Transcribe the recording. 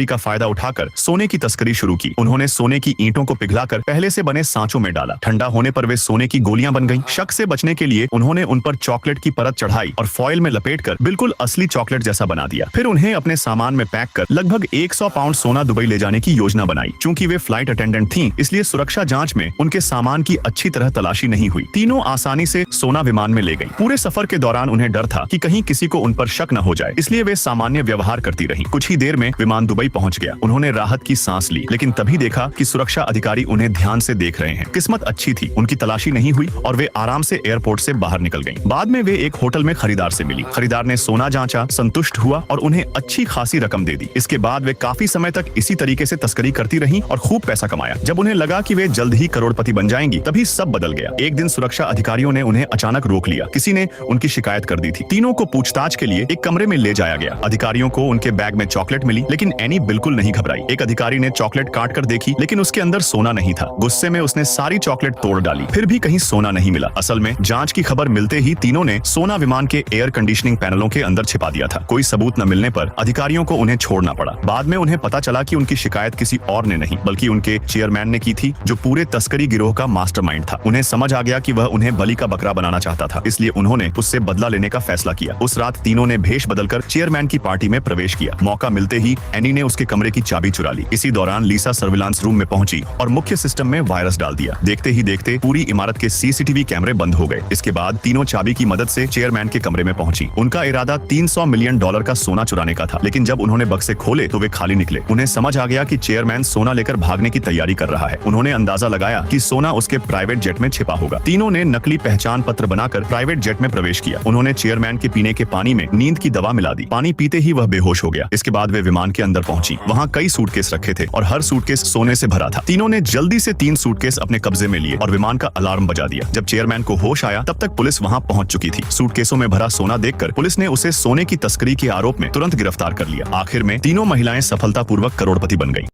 का फायदा उठाकर सोने की तस्करी शुरू की। उन्होंने सोने की ईंटों को पिघलाकर पहले से बने सांचों में डाला। ठंडा होने पर वे सोने की गोलियां बन गईं। शक से बचने के लिए उन्होंने उन पर चॉकलेट की परत चढ़ाई और फॉइल में लपेटकर बिल्कुल असली चॉकलेट जैसा बना दिया। फिर उन्हें अपने सामान में पैक कर लगभग 100 पाउंड सोना दुबई ले जाने की योजना बनाई। चूंकि वे फ्लाइट अटेंडेंट थीं, इसलिए सुरक्षा जांच में उनके सामान की अच्छी तरह तलाशी नहीं हुई। तीनों आसानी से सोना विमान में ले गई। पूरे सफर के दौरान उन्हें डर था कि कहीं किसी को उन पर शक न हो जाए, इसलिए वे सामान्य व्यवहार करती रहीं। कुछ ही देर में विमान दुबई पहुंच गया। उन्होंने राहत की सांस ली, लेकिन तभी देखा कि सुरक्षा अधिकारी उन्हें ध्यान से देख रहे हैं। किस्मत अच्छी थी, उनकी तलाशी नहीं हुई और वे आराम से एयरपोर्ट से बाहर निकल गईं। बाद में वे एक होटल में खरीदार से मिली। खरीदार ने सोना जांचा, संतुष्ट हुआ और उन्हें अच्छी खासी रकम दे दी। इसके बाद वे काफी समय तक इसी तरीके से तस्करी करती रहीं और खूब पैसा कमाया। जब उन्हें लगा कि वे जल्द ही करोड़पति बन जाएंगी, तभी सब बदल गया। एक दिन सुरक्षा अधिकारियों ने उन्हें अचानक रोक लिया। किसी ने उनकी शिकायत कर दी थी। तीनों को पूछताछ के लिए एक कमरे में ले जाया गया। अधिकारियों को उनके बैग में चॉकलेट मिली, लेकिन एनी बिल्कुल नहीं घबराई। एक अधिकारी ने चॉकलेट काट कर देखी, लेकिन उसके अंदर सोना नहीं था। गुस्से में उसने सारी चॉकलेट तोड़ डाली, फिर भी कहीं सोना नहीं मिला। असल में जांच की खबर मिलते ही तीनों ने सोना विमान के एयर कंडीशनिंग पैनलों के अंदर छिपा दिया था। कोई सबूत न मिलने पर अधिकारियों को उन्हें छोड़ना पड़ा। बाद में उन्हें पता चला कि उनकी शिकायत किसी और ने नहीं, बल्कि उनके चेयरमैन ने की थी, जो पूरे तस्करी गिरोह का मास्टरमाइंड था। उन्हें समझ आ गया कि वह उन्हें बलि का बकरा बनाना चाहता था, इसलिए उन्होंने उससे बदला लेने का फैसला किया। उस रात तीनों ने भेष बदलकर चेयरमैन की पार्टी में प्रवेश किया। मौका मिलते ही एनी ने उसके कमरे की चाबी चुरा ली। इसी दौरान लीसा सर्विलांस रूम में पहुंची और मुख्य सिस्टम में वायरस डाल दिया। देखते ही देखते पूरी इमारत के सीसीटीवी कैमरे बंद हो गए। इसके बाद तीनों चाबी की मदद से चेयरमैन के कमरे में पहुंची। उनका इरादा $300 मिलियन का सोना चुराने का था, लेकिन जब उन्होंने बक्से खोले तो वे खाली निकले। उन्हें समझ आ गया कि चेयरमैन सोना लेकर भागने की तैयारी कर रहा है। उन्होंने अंदाजा लगाया कि सोना उसके प्राइवेट जेट में छिपा होगा। तीनों ने नकली पहचान पत्र बनाकर प्राइवेट जेट में प्रवेश किया। उन्होंने चेयरमैन के पीने के पानी में नींद की दवा मिला दी। पानी पीते ही वह बेहोश हो गया। इसके बाद वे विमान के अंदर पहुंची। वहां कई सूटकेस रखे थे और हर सूटकेस सोने से भरा था। तीनों ने जल्दी से 3 सूटकेस अपने कब्जे में लिए और विमान का अलार्म बजा दिया। जब चेयरमैन को होश आया, तब तक पुलिस वहां पहुंच चुकी थी। सूटकेसों में भरा सोना देखकर पुलिस ने उसे सोने की तस्करी के आरोप में तुरंत गिरफ्तार कर लिया। आखिर में तीनों महिलाएं सफलतापूर्वक करोड़पति बन गईं।